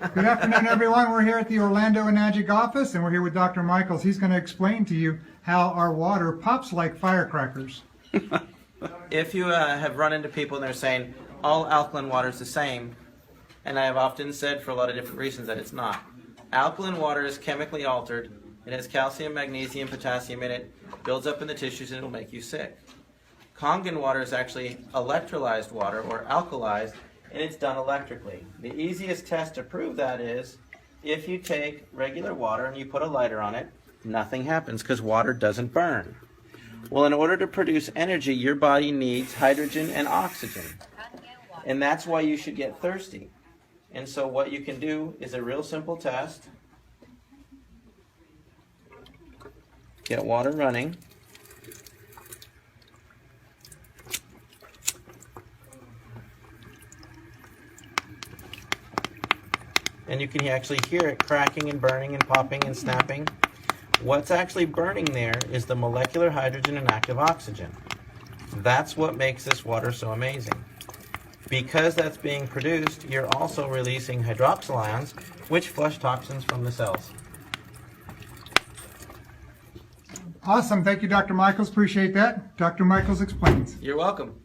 Good afternoon, everyone. We're here at the Orlando Enagic office, and we're here with Dr. Michaels. He's going to explain to you how our water pops like firecrackers. If you have run into people and they're saying all alkaline water is the same, and I have often said for a lot of different reasons that it's not. Alkaline water is chemically altered. It has calcium, magnesium, potassium in it, builds up in the tissues, and it'll make you sick. KANGEN water is actually electrolyzed water or alkalized, and it's done electrically. The easiest test to prove that is if you take regular water and you put a lighter on it, nothing happens because water doesn't burn. Well, in order to produce energy, your body needs hydrogen and oxygen. And that's why you should get thirsty. And so what you can do is a real simple test. Get water running. And you can actually hear it cracking and burning and popping and snapping. What's actually burning there is the molecular hydrogen and active oxygen. That's what makes this water so amazing. Because that's being produced, you're also releasing hydroxyl ions, which flush toxins from the cells. Awesome. Thank you, Dr. Michaels. Appreciate that. Dr. Michaels Explains. You're welcome.